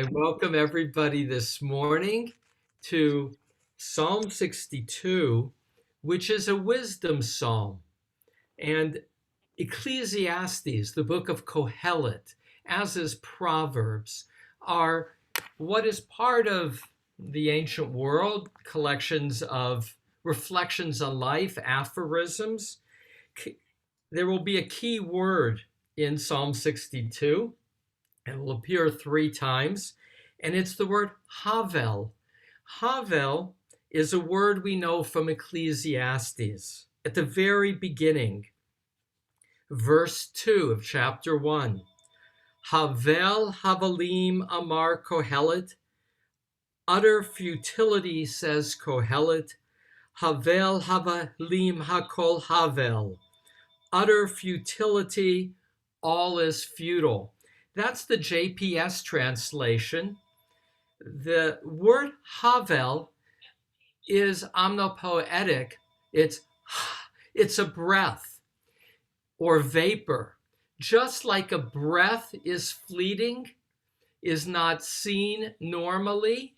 I welcome everybody this morning to Psalm 62, which is a wisdom psalm. And Ecclesiastes, the book of Kohelet, as is Proverbs, are what is part of the ancient world, collections of reflections on life, aphorisms. There will be a key word in Psalm 62. It will appear 3 times, and it's the word havel. Havel is a word we know from Ecclesiastes. At the very beginning, verse 2 of chapter 1, Havel Havalim Amar Kohelet, utter futility, says Kohelet, Havel Havalim Hakol Havel, utter futility, all is futile. That's the JPS translation. The word havel is omnipoetic. It's a breath or vapor. Just like a breath is fleeting, is not seen normally,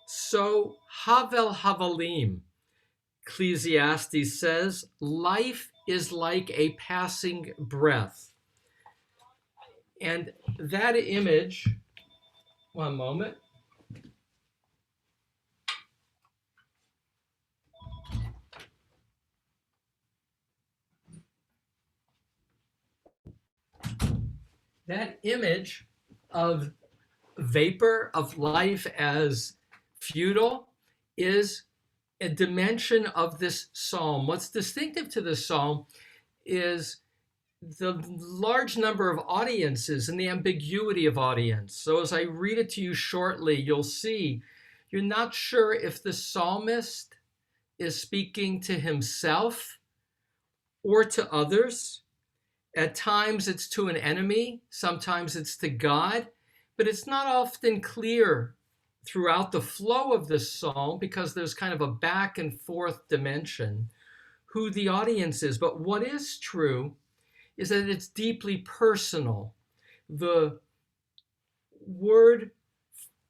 so havel havalim, Ecclesiastes says, life is like a passing breath. And that image, one moment. That image of vapor, of life as futile, is a dimension of this psalm. What's distinctive to this psalm is the large number of audiences and the ambiguity of audience. So as I read it to you shortly, you'll see you're not sure if the psalmist is speaking to himself or to others. At times it's to an enemy, sometimes it's to God, but it's not often clear throughout the flow of this psalm because there's kind of a back and forth dimension who the audience is. But what is true is that it's deeply personal. The word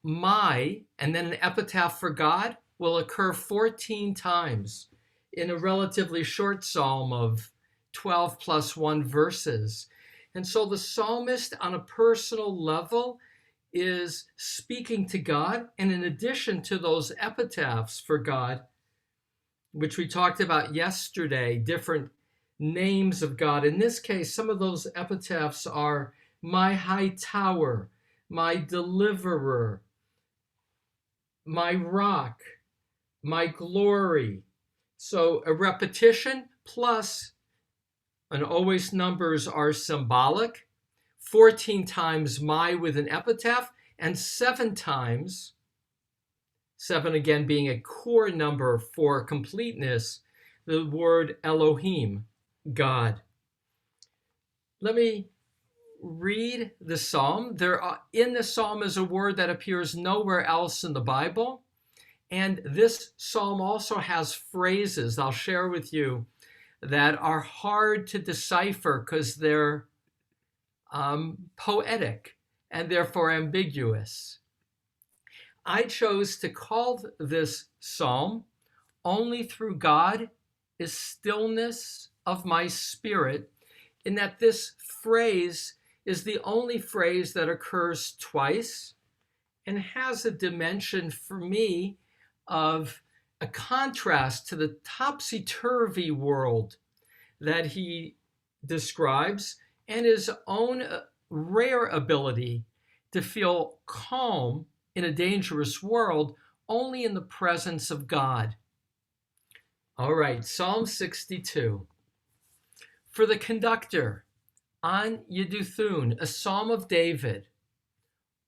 my and then an epitaph for God will occur 14 times in a relatively short psalm of 12 plus 1 verses. And so the psalmist on a personal level is speaking to God. And in addition to those epitaphs for God, which we talked about yesterday, different names of God. In this case, some of those epitaphs are my high tower, my deliverer, my rock, my glory. So a repetition plus, and always numbers are symbolic, 14 times my with an epitaph, and 7 times, 7 again being a core number for completeness, the word Elohim, God. Let me read the psalm. In the psalm is a word that appears nowhere else in the Bible. And this psalm also has phrases I'll share with you that are hard to decipher because they're poetic and therefore ambiguous. I chose to call this psalm, Only Through God is Stillness of My Spirit, in that this phrase is the only phrase that occurs twice and has a dimension for me of a contrast to the topsy-turvy world that he describes and his own rare ability to feel calm in a dangerous world only in the presence of God. All right, Psalm 62. For the conductor, on Yeduthun, a psalm of David.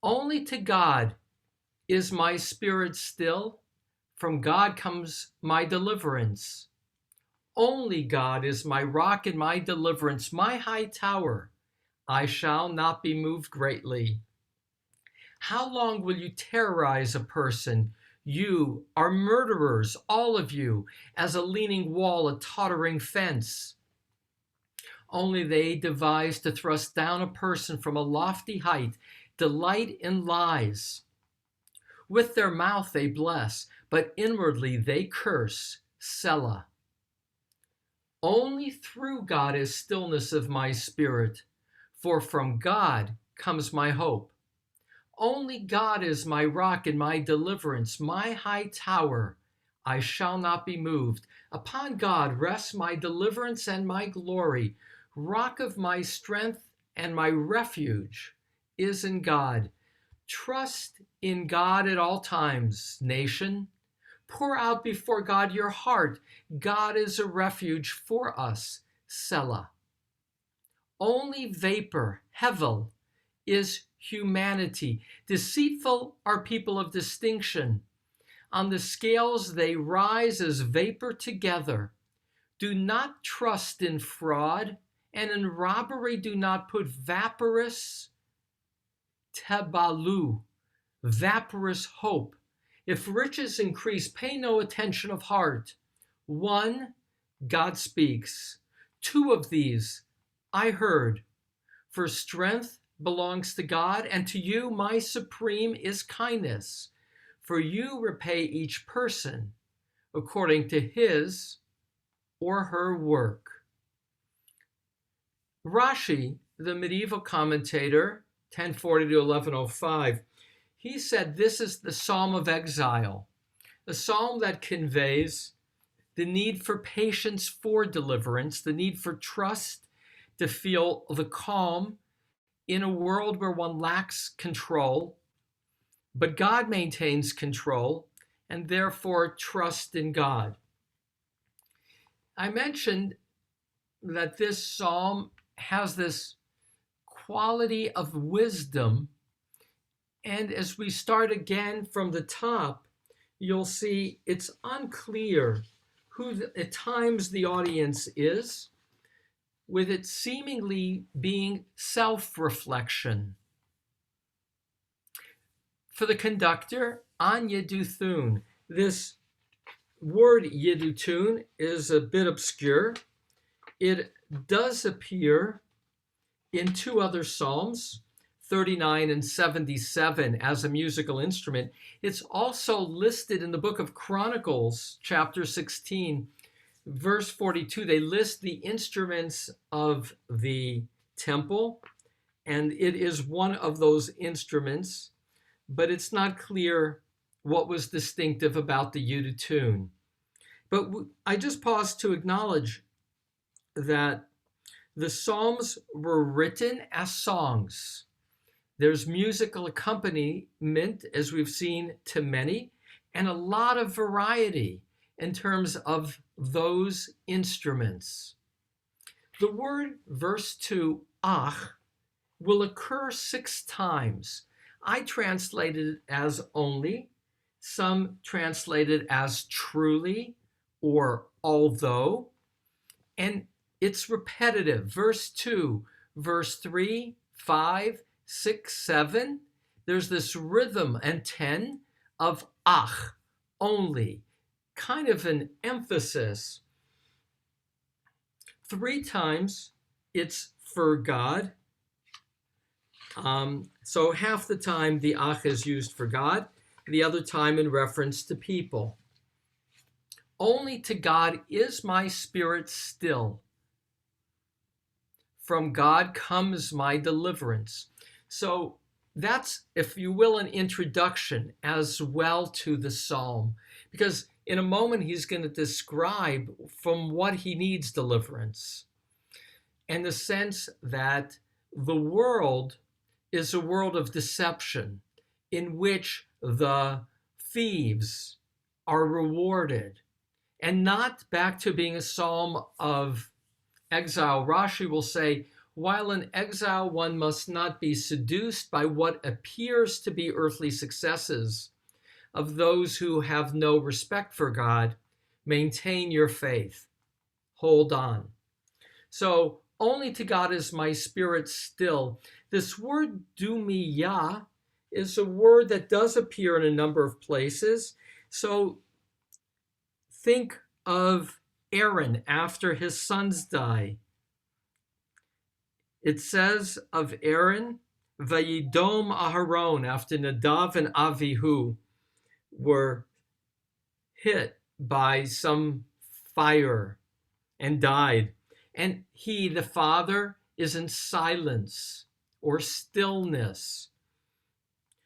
Only to God is my spirit still. From God comes my deliverance. Only God is my rock and my deliverance, my high tower. I shall not be moved greatly. How long will you terrorize a person? You are murderers, all of you, as a leaning wall, a tottering fence. Only they devise to thrust down a person from a lofty height, delight in lies. With their mouth they bless, but inwardly they curse. Selah. Only through God is stillness of my spirit, for from God comes my hope. Only God is my rock and my deliverance, my high tower. I shall not be moved. Upon God rests my deliverance and my glory. Rock of my strength and my refuge is in God. Trust in God at all times, nation. Pour out before God your heart. God is a refuge for us. Selah. Only vapor, hevel, is humanity. Deceitful are people of distinction. On the scales they rise as vapor together. Do not trust in fraud, and in robbery do not put vaporous tebalu, vaporous hope. If riches increase, pay no attention of heart. 1, God speaks. 2 of these I heard. For strength belongs to God, and to you my supreme is kindness. For you repay each person according to his or her work. Rashi, the medieval commentator, 1040 to 1105, he said this is the Psalm of Exile, a psalm that conveys the need for patience for deliverance, the need for trust to feel the calm in a world where one lacks control, but God maintains control, and therefore trust in God. I mentioned that this psalm has this quality of wisdom, and as we start again from the top, you'll see it's unclear who at times the audience is, with it seemingly being self-reflection. For the conductor, an yeduthun, this word yedutun is a bit obscure. It does appear in 2 other psalms, 39 and 77, as a musical instrument. It's also listed in the book of Chronicles, chapter 16, verse 42. They list the instruments of the temple, and it is one of those instruments, but it's not clear what was distinctive about the yedutun. But I just pause to acknowledge that the Psalms were written as songs. There's musical accompaniment, as we've seen, to many, and a lot of variety in terms of those instruments. The word, verse 2, ach, will occur 6 times. I translated it as only. Some translate it as truly or although. And it's repetitive. Verse 2, verse 3, 5, 6, 7. There's this rhythm, and 10 of ach, only. Kind of an emphasis. 3 times it's for God. So half the time the ach is used for God, the other time in reference to people. Only to God is my spirit still. From God comes my deliverance. So that's, if you will, an introduction as well to the psalm, because in a moment he's going to describe from what he needs deliverance, and the sense that the world is a world of deception in which the thieves are rewarded, and not back to being a psalm of exile. Rashi will say, while in exile one must not be seduced by what appears to be earthly successes of those who have no respect for God, maintain your faith. Hold on. So only to God is my spirit still. This word dumiyah is a word that does appear in a number of places. So think of Aaron after his sons die. It says of Aaron Vayidom Aharon, after Nadav and Avihu were hit by some fire and died. And he, the father, is in silence or stillness.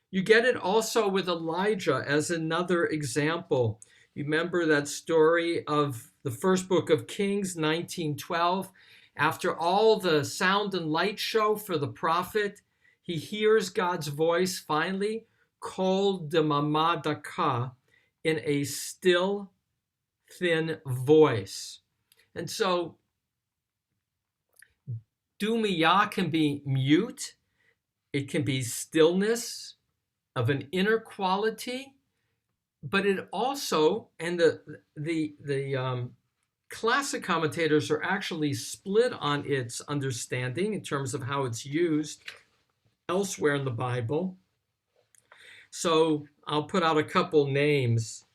You get it also with Elijah as another example. You remember that story of the first book of Kings, 19:12. After all the sound and light show for the prophet, he hears God's voice finally, kol demamadaka, in a still, thin voice. And so, dumiyah can be mute. It can be stillness of an inner quality, but it also, and the classic commentators are actually split on its understanding in terms of how it's used elsewhere in the Bible. So I'll put out a couple names.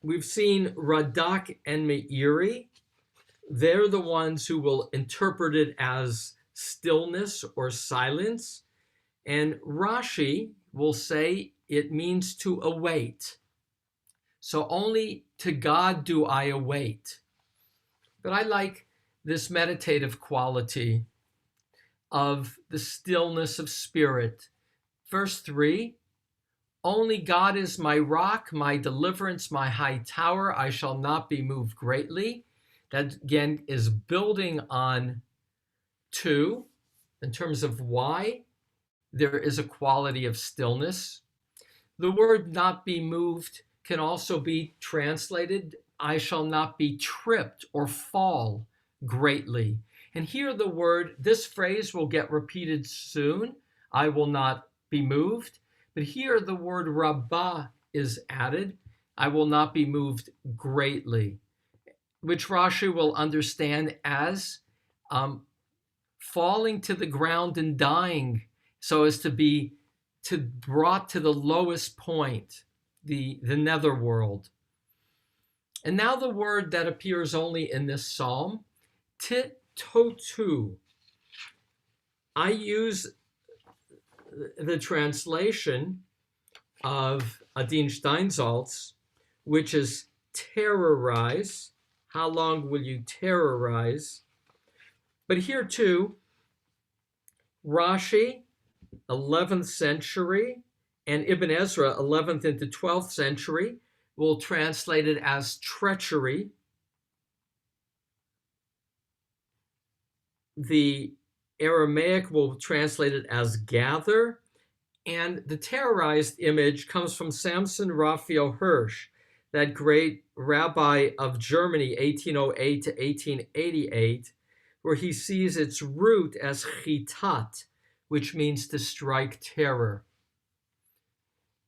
We've seen Radak and Meiri. They're the ones who will interpret it as stillness or silence. And Rashi will say it means to await. So only to God do I await. But I like this meditative quality of the stillness of spirit. Verse 3, only God is my rock, my deliverance, my high tower. I shall not be moved greatly. That again is building on 2 in terms of why there is a quality of stillness. The word not be moved can also be translated, I shall not be tripped or fall greatly. And here the word, this phrase will get repeated soon, I will not be moved. But here the word rabbah is added, I will not be moved greatly, which Rashi will understand as falling to the ground and dying, so as to be brought to the lowest point, the netherworld. And now the word that appears only in this psalm, titotu. I use the translation of Adin Steinsaltz, which is terrorize. How long will you terrorize? But here too, Rashi, 11th century, and Ibn Ezra, 11th into 12th century, will translate it as treachery. The Aramaic will translate it as gather. And the terrorized image comes from Samson Raphael Hirsch, that great rabbi of Germany, 1808 to 1888, where he sees its root as chitat, which means to strike terror.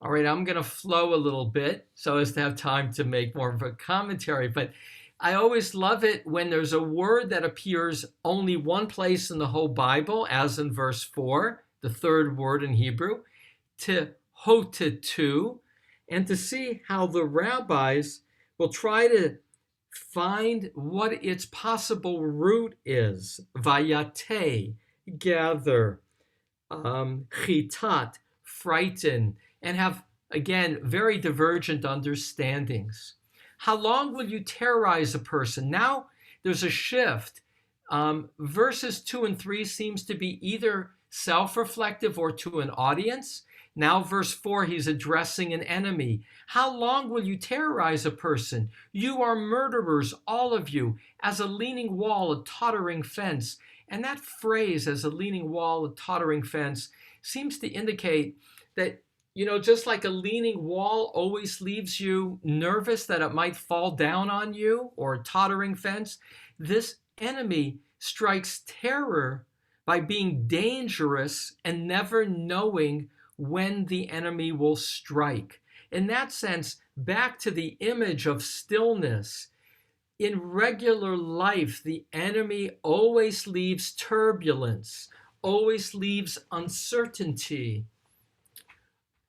All right, I'm going to flow a little bit so as to have time to make more of a commentary, but I always love it when there's a word that appears only one place in the whole Bible, as in verse 4, the third word in Hebrew, tehotetu, and to see how the rabbis will try to find what its possible root is. Vayate, gather, chitat, frighten, and have, again, very divergent understandings. How long will you terrorize a person? Now there's a shift. Verses 2 and 3 seems to be either self-reflective or to an audience. Now verse 4, he's addressing an enemy. How long will you terrorize a person? You are murderers, all of you, as a leaning wall, a tottering fence. And that phrase, as a leaning wall, a tottering fence, seems to indicate that, you know, just like a leaning wall always leaves you nervous that it might fall down on you, or a tottering fence, this enemy strikes terror by being dangerous and never knowing when the enemy will strike. In that sense, back to the image of stillness. In regular life, the enemy always leaves turbulence, always leaves uncertainty.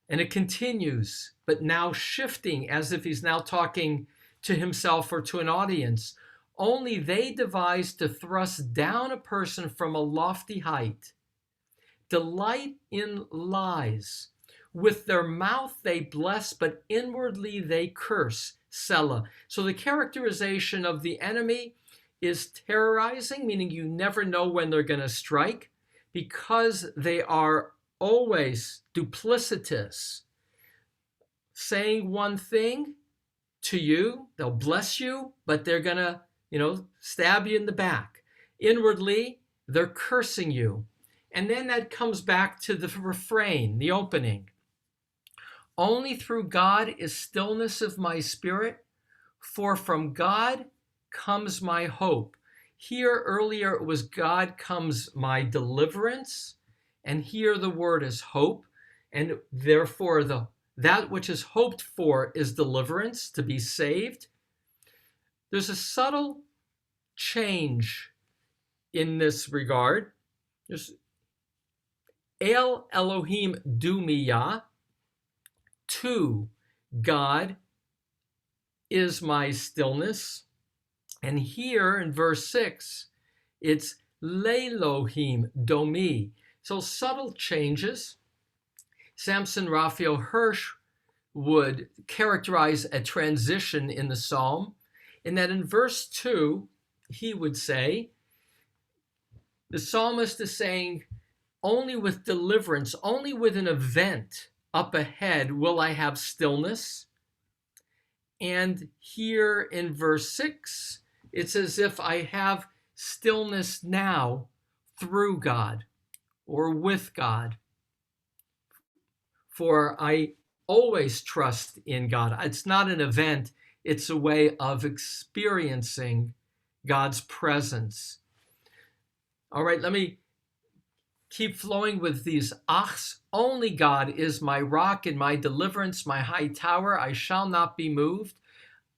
And it continues, but now shifting as if he's now talking to himself or to an audience. Only they devise to thrust down a person from a lofty height. delight in lies. With their mouth they bless, but inwardly they curse. Selah. So the characterization of the enemy is terrorizing, meaning you never know when they're going to strike, because they are always duplicitous, saying one thing to you, they'll bless you, but they're going to, stab you in the back. Inwardly, they're cursing you. And then that comes back to the refrain, the opening. Only through God is stillness of my spirit, for from God comes my hope. Here earlier it was God comes my deliverance, and here the word is hope, and therefore that which is hoped for is deliverance, to be saved. There's a subtle change in this regard. There's El Elohim Dumiyah, to God is my stillness. And here in verse 6, it's Lelohim Domi. So subtle changes. Samson Raphael Hirsch would characterize a transition in the psalm, in that in verse 2, he would say, the psalmist is saying, only with deliverance, only with an event up ahead will I have stillness. And here in verse 6, it's as if I have stillness now through God or with God. For I always trust in God. It's not an event, it's a way of experiencing God's presence. All right, let me keep flowing with these achs. Only God is my rock and my deliverance, my high tower. I shall not be moved.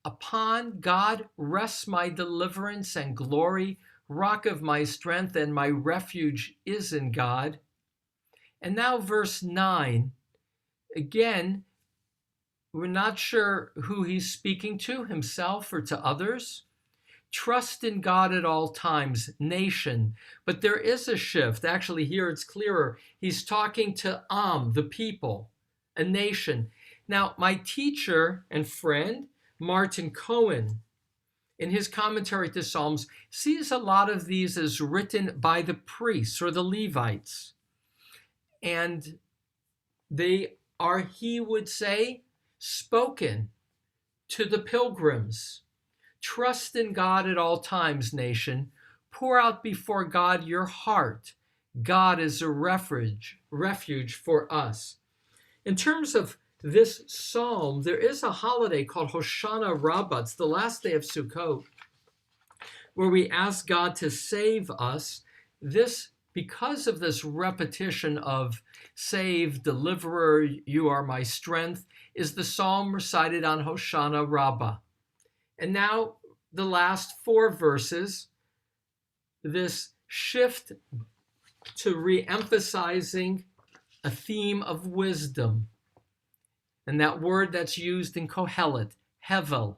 Upon God rests my deliverance and glory. Rock of my strength and my refuge is in God. And now verse 9. Again, we're not sure who he's speaking to, himself or to others. Trust in God at all times, nation. But there is a shift. Actually, here it's clearer. He's talking to the people, a nation. Now, my teacher and friend, Martin Cohen, in his commentary to Psalms, sees a lot of these as written by the priests or the Levites. And they are, he would say, spoken to the pilgrims. Trust in God at all times, nation. Pour out before God your heart. God is a refuge for us. In terms of this psalm, there is a holiday called Hoshana Rabbah. It's the last day of Sukkot, where we ask God to save us. This, because of this repetition of save, deliverer, you are my strength, is the psalm recited on Hoshana Rabbah. And now the last 4 verses, this shift to re-emphasizing a theme of wisdom. And that word that's used in Kohelet, hevel,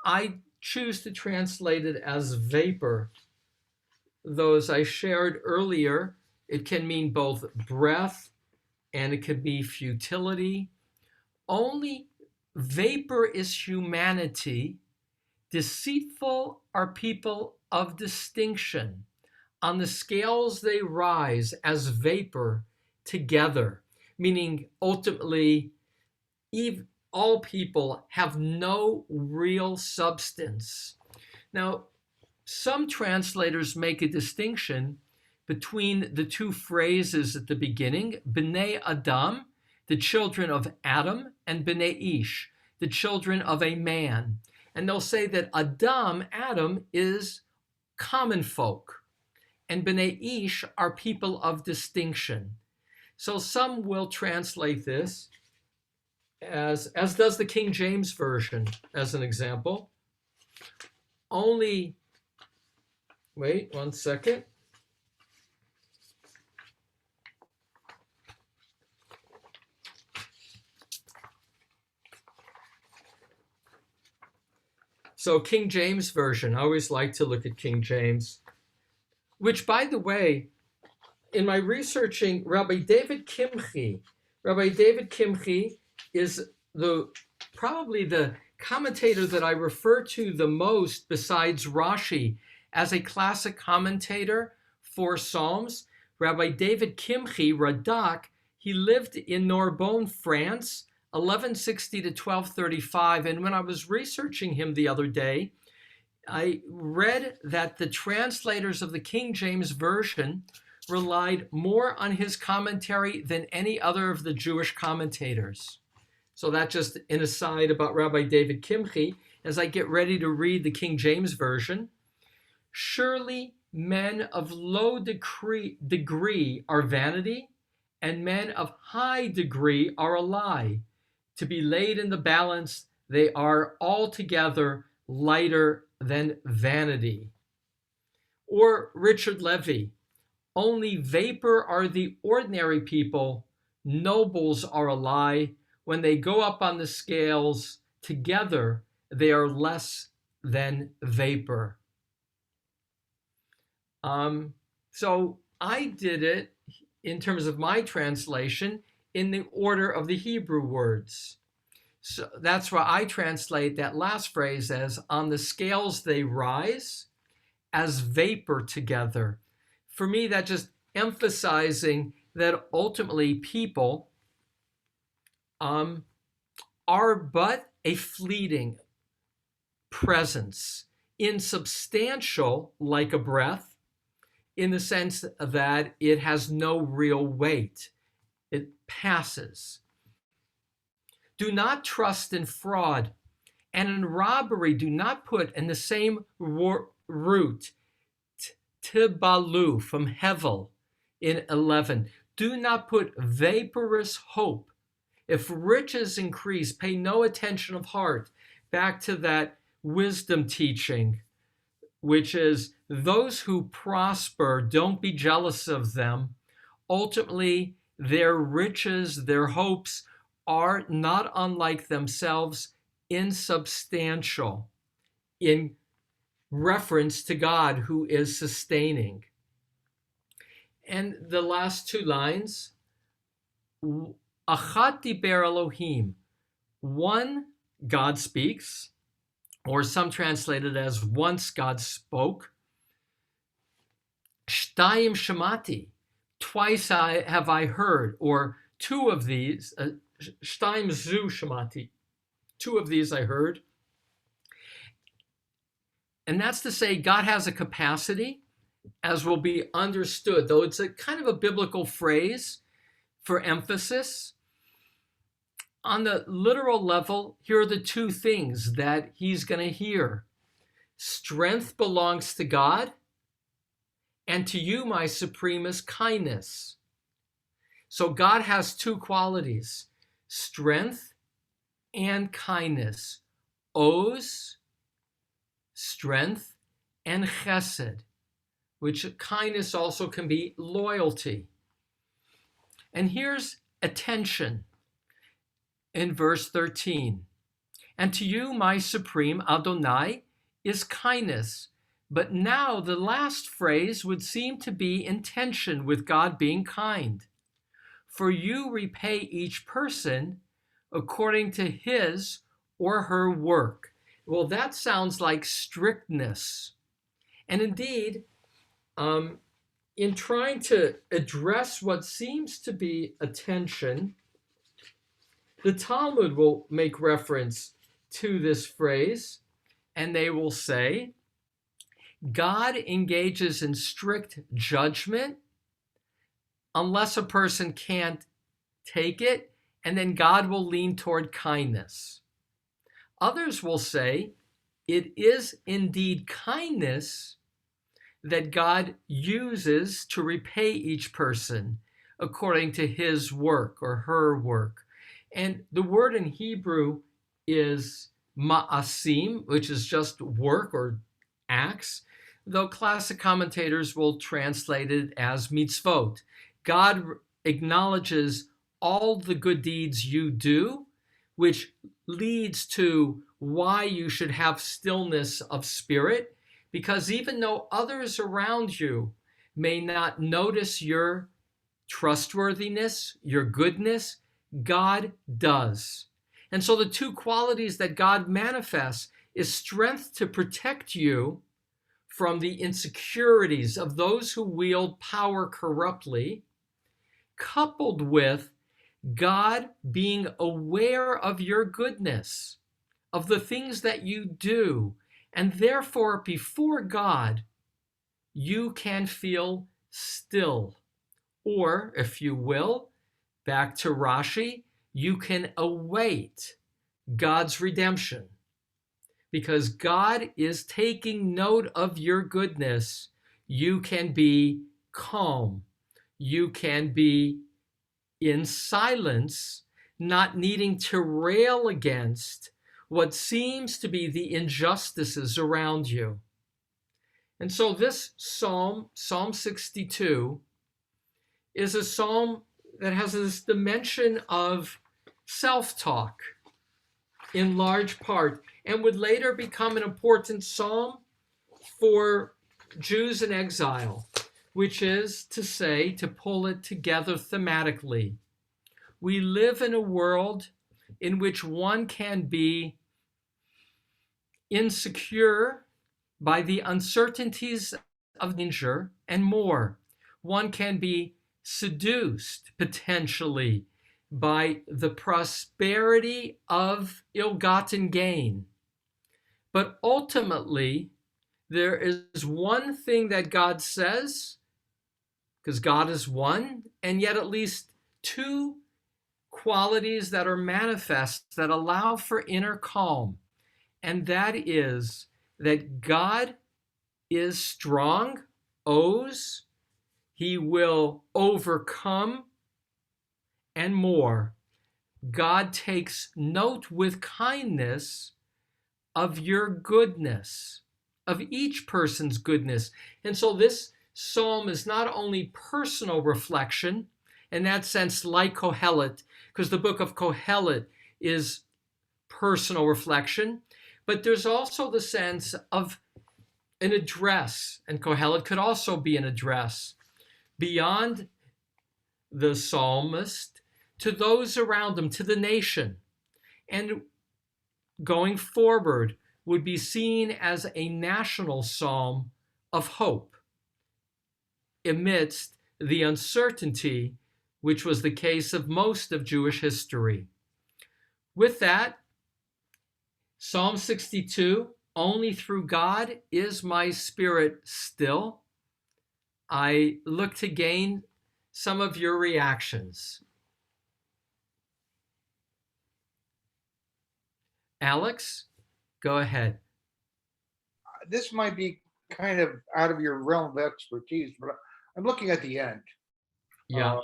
I choose to translate it as vapor. Though, as I shared earlier, it can mean both breath and it could be futility. Only vapor is humanity. Deceitful are people of distinction. On the scales they rise as vapor together, meaning ultimately all people have no real substance. Now, some translators make a distinction between the 2 phrases at the beginning, B'nai Adam, the children of Adam, and B'nai Ish, the children of a man. And they'll say that Adam, is common folk, and B'nai Ish are people of distinction. So some will translate this as does the King James Version, as an example. Only, wait one second. So King James Version, I always like to look at King James, which, by the way, in my researching Rabbi David Kimchi is probably the commentator that I refer to the most besides Rashi as a classic commentator for Psalms. Rabbi David Kimchi, Radak, he lived in Narbonne, France, 1160 to 1235. And when I was researching him the other day, I read that the translators of the King James Version relied more on his commentary than any other of the Jewish commentators. So that's just an aside about Rabbi David Kimchi. As I get ready to read the King James Version, surely men of low degree are vanity, and men of high degree are a lie. To be laid in the balance, they are altogether lighter than vanity. Or Richard Levy, only vapor are the ordinary people, nobles are a lie. When they go up on the scales together, they are less than vapor. So I did it in terms of my translation in the order of the Hebrew words. So that's why I translate that last phrase as on the scales they rise as vapor together. For me, that just emphasizing that ultimately people are but a fleeting presence, insubstantial like a breath, in the sense that it has no real weight. It passes. Do not trust in fraud, and in robbery do not put in the same root, tibalu, from hevel in 11. Do not put vaporous hope. If riches increase, pay no attention of heart. Back to that wisdom teaching, which is those who prosper, don't be jealous of them. Ultimately, their riches, their hopes are not unlike themselves, insubstantial, in reference to God who is sustaining. And the last two lines, Achat diber Elohim, one God speaks, or some translate it as once God spoke. Shtayim shamati, twice have I heard, or two of these, Shtayim zu shamati, two of these I heard. And that's to say God has a capacity, as will be understood, though it's a kind of a biblical phrase for emphasis. On the literal level, here are the two things that he's going to hear. Strength belongs to God, and to you, my supreme, is kindness. So God has two qualities, strength and kindness. Oz, strength, and chesed, which kindness also can be loyalty. And here's attention in verse 13. And to you, my supreme, Adonai, is kindness. But now the last phrase would seem to be in tension with God being kind. For you repay each person according to his or her work. Well, that sounds like strictness. And indeed, in trying to address what seems to be a tension, the Talmud will make reference to this phrase, and they will say, God engages in strict judgment unless a person can't take it, and then God will lean toward kindness. Others will say, it is indeed kindness that God uses to repay each person according to his work or her work. And the word in Hebrew is ma'asim, which is just work or acts, though classic commentators will translate it as mitzvot. God acknowledges all the good deeds you do, which leads to why you should have stillness of spirit, because even though others around you may not notice your trustworthiness, your goodness. God does. And so the two qualities that God manifests is strength to protect you from the insecurities of those who wield power corruptly, coupled with God being aware of your goodness, of the things that you do, and therefore before God, you can feel still. Or, if you will, back to Rashi, you can await God's redemption. Because God is taking note of your goodness, you can be calm. You can be in silence, not needing to rail against what seems to be the injustices around you. And so this psalm, Psalm 62, is a psalm that has this dimension of self-talk in large part, and would later become an important psalm for Jews in exile, which is to say, to pull it together thematically. We live in a world in which one can be insecure by the uncertainties of danger and more. One can be seduced potentially by the prosperity of ill-gotten gain. But ultimately, there is one thing that God says, because God is one, and yet at least two qualities that are manifest that allow for inner calm. And that is that God is strong, owes, he will overcome, and more. God takes note with kindness of your goodness, of each person's goodness. And so this psalm is not only personal reflection, in that sense, like Kohelet, because the book of Kohelet is personal reflection, but there's also the sense of an address, and Kohelet could also be an address beyond the psalmist to those around him, to the nation, and going forward would be seen as a national psalm of hope amidst the uncertainty which was the case of most of Jewish history. With that, Psalm 62, only through God is my spirit still. I look to gain some of your reactions. Alex, go ahead. This might be kind of out of your realm of expertise, but I'm looking at the end. Yeah.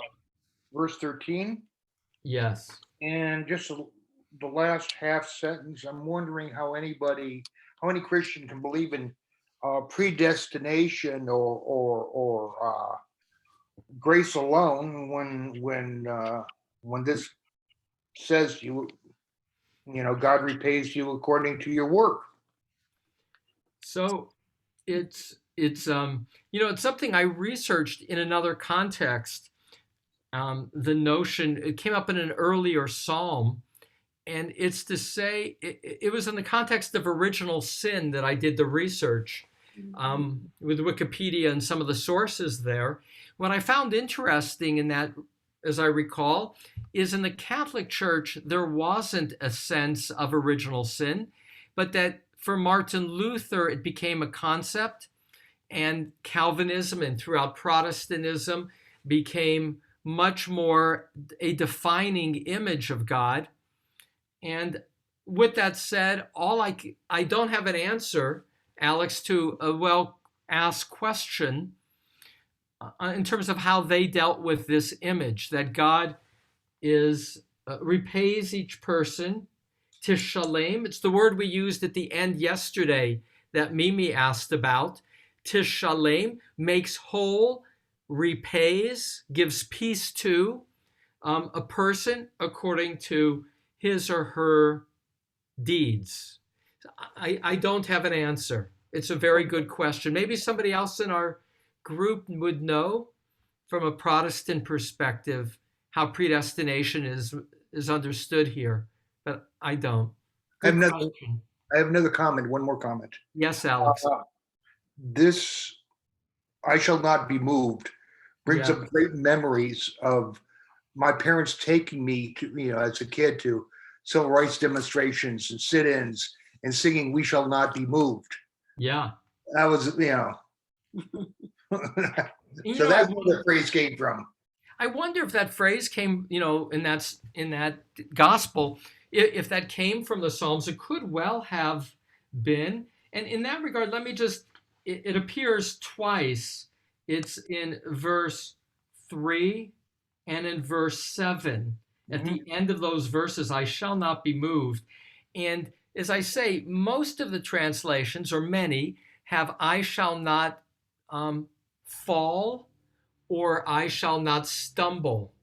Verse 13. Yes. And just the last half sentence, I'm wondering how any Christian can believe in predestination or grace alone when this says God repays you according to your work. So it's something I researched in another context. The notion, it came up in an earlier psalm, and it's to say it was in the context of original sin that I did the research with Wikipedia and some of the sources there. What I found interesting in that, as I recall, is in the Catholic Church, there wasn't a sense of original sin, but that for Martin Luther, it became a concept, and Calvinism and throughout Protestantism became much more a defining image of God. And with that said, I don't have an answer, Alex, to a well-asked question in terms of how they dealt with this image that God is repays each person. Tishalem, it's the word we used at the end yesterday that Mimi asked about. Tishalem, makes whole, repays, gives peace to a person according to his or her deeds. I don't have an answer. It's a very good question. Maybe somebody else in our group would know from a Protestant perspective how predestination is understood here, but I don't. I have Good another, question. I have another comment, one more comment. Yes, Alex. This I shall not be moved brings Yeah. up great memories of my parents taking me to, as a kid to civil rights demonstrations and sit-ins and singing "We Shall Not Be Moved." Yeah. That was, And, so that's where the phrase came from. I wonder if that phrase came, in that gospel, if that came from the Psalms. It could well have been. And in that regard, let me just, it appears twice. It's in verse 3 and in verse 7. At the end of those verses, I shall not be moved. And as I say, most of the translations, or many, have I shall not fall, or I shall not stumble.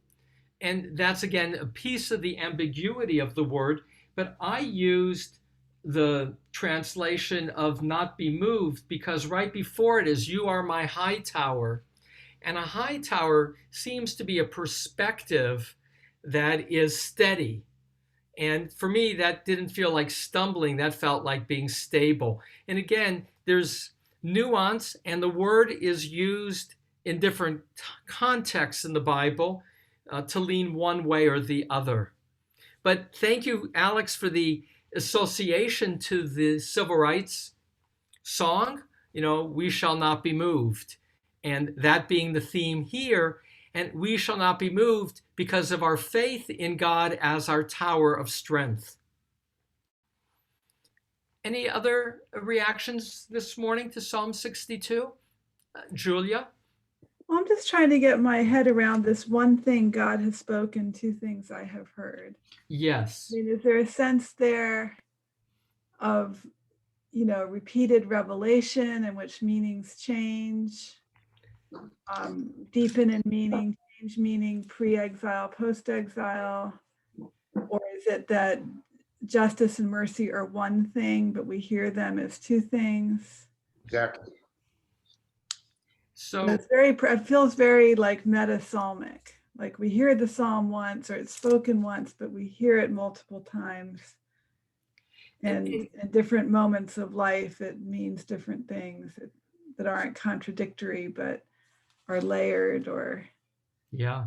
And that's again a piece of the ambiguity of the word. But I used the translation of not be moved because right before it is, you are my high tower. And a high tower seems to be a perspective that is steady. And for me, that didn't feel like stumbling. That felt like being stable. And again, there's nuance, and the word is used in different contexts in the Bible to lean one way or the other. But thank you, Alex, for the association to the civil rights song, we shall not be moved. And that being the theme here, and we shall not be moved because of our faith in God as our tower of strength. Any other reactions this morning to Psalm 62? Julia? Well, I'm just trying to get my head around this one thing God has spoken, two things I have heard. Yes. I mean, is there a sense there of, repeated revelation in which meanings change, deepen in meaning, change meaning, pre-exile, post-exile? Or is it that justice and mercy are one thing, but we hear them as two things? Exactly. So it feels very like meta-psalmic. Like we hear the psalm once, or it's spoken once, but we hear it multiple times. And in different moments of life, it means different things that aren't contradictory, but are layered or. Yeah.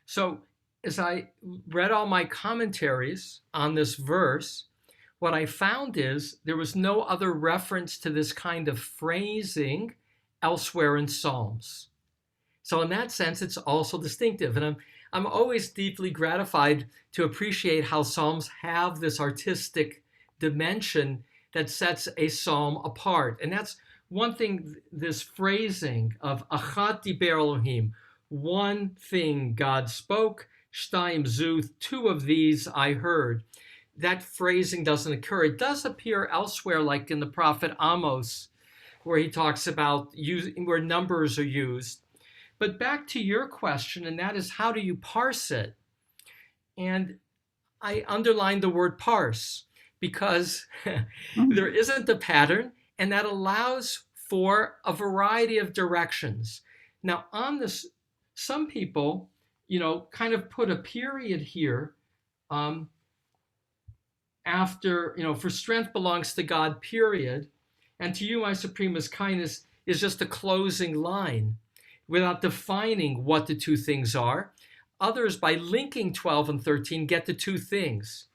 So as I read all my commentaries on this verse, what I found is there was no other reference to this kind of phrasing elsewhere in Psalms. So in that sense, it's also distinctive. And I'm always deeply gratified to appreciate how Psalms have this artistic dimension that sets a psalm apart. And that's one thing, this phrasing of Achat diber Elohim, one thing God spoke, Shtayim zu, two of these I heard. That phrasing doesn't occur. It does appear elsewhere, like in the prophet Amos, where he talks about where numbers are used. But back to your question, and that is, how do you parse it? And I underlined the word parse because there isn't a pattern, and that allows for a variety of directions. Now, on this, some people, kind of put a period here after, for strength belongs to God, period. And to you, my supremest kindness is just a closing line without defining what the two things are. Others, by linking 12 and 13, get the two things.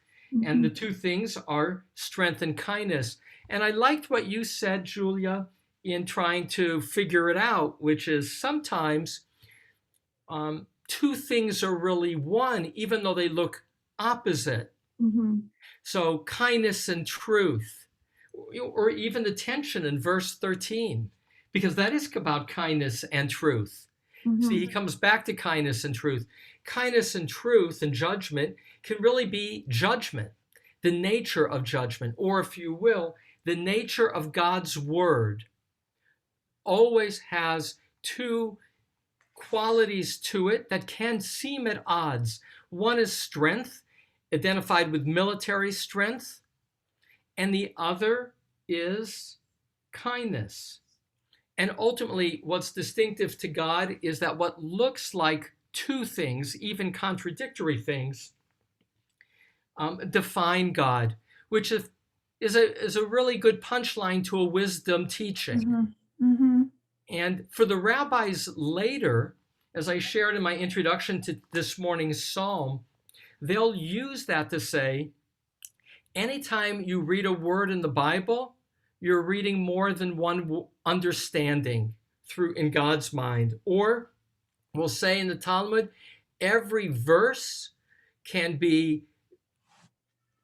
And the two things are strength and kindness. And I liked what you said, Julia, in trying to figure it out, which is sometimes two things are really one, even though they look opposite. So kindness and truth, or even the tension in verse 13, because that is about kindness and truth. See, he comes back to kindness and truth. Kindness and truth and judgment can really be judgment, the nature of judgment, or if you will, the nature of God's word always has two qualities to it that can seem at odds. One is strength, identified with military strength, and the other is kindness. And ultimately, what's distinctive to God is that what looks like two things, even contradictory things, define God, which is a really good punchline to a wisdom teaching. Mm-hmm. Mm-hmm. And for the rabbis later, as I shared in my introduction to this morning's psalm, they'll use that to say, anytime you read a word in the Bible, you're reading more than one understanding through in God's mind. Or we'll say in the Talmud, every verse can be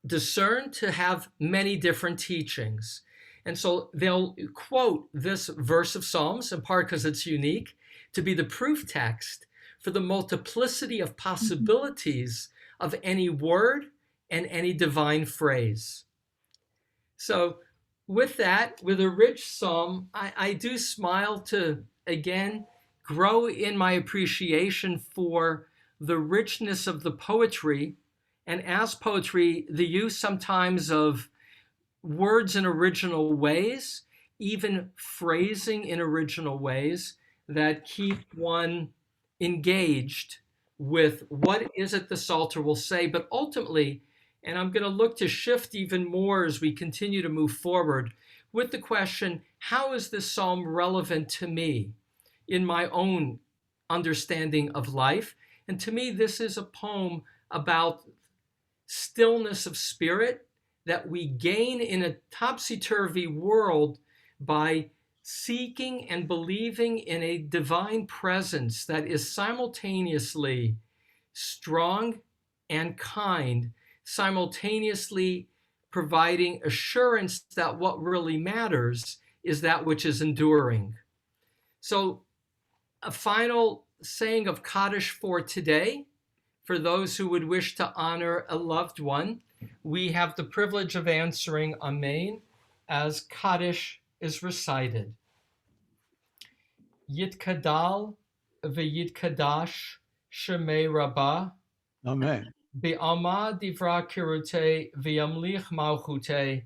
discerned to have many different teachings. And so they'll quote this verse of Psalms, in part because it's unique, to be the proof text for the multiplicity of possibilities of any word and any divine phrase. So with that, with a rich psalm, I do smile to, again, grow in my appreciation for the richness of the poetry, and as poetry, the use sometimes of words in original ways, even phrasing in original ways that keep one engaged with what is it the Psalter will say. But ultimately, and I'm going to look to shift even more as we continue to move forward with the question, how is this psalm relevant to me in my own understanding of life? And to me, this is a poem about stillness of spirit that we gain in a topsy-turvy world by seeking and believing in a divine presence that is simultaneously strong and kind, simultaneously providing assurance that what really matters is that which is enduring. So a final saying of Kaddish for today, for those who would wish to honor a loved one, we have the privilege of answering Amen as Kaddish is recited. Yitkadal v'yitkadash shemei rabbah. Amen. Be'alma divra kirute v'yamlich malchute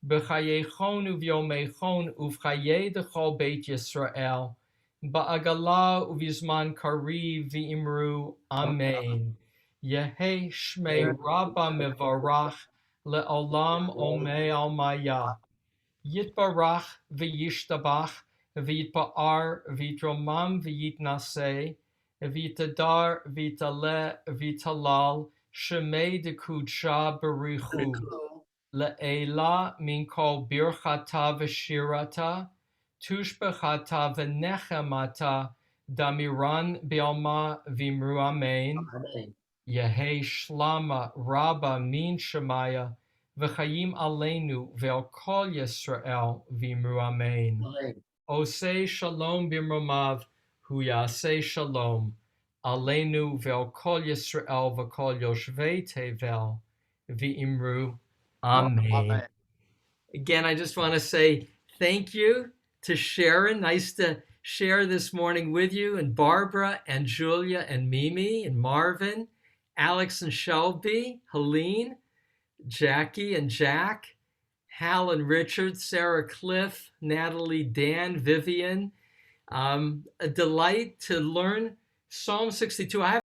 b'chayechon uv'yomechon uv'chaye dechol beit Yisrael ba'agala uv'zman kari v'imru Amen. Yehe shmei rabba mevarach le'olam omei almaya. Yitbarach v'yishtabach v'yitpa'ar v'yitromam v'yitnaseh v'yitadar v'yitaleh v'yitalal shemei dekudsha berichu le'ela min kol birchata v'shirata tushbechata v'nechemata damiran bi'alma v'imru amen. Yehe shlama rabba min shemaya v'chayim aleinu ve'al kol Yisrael v'imru amen. Osei shalom b'mromav hu yaseh shalom aleinu ve'al kol Yisrael v'kol yoshvei tevel v'imru amen. Again, I just want to say thank you to Sharon. Nice to share this morning with you, and Barbara and Julia and Mimi and Marvin, Alex and Shelby, Helene, Jackie and Jack, Hal and Richard, Sarah, Cliff, Natalie, Dan, Vivian. A delight to learn Psalm 62. I have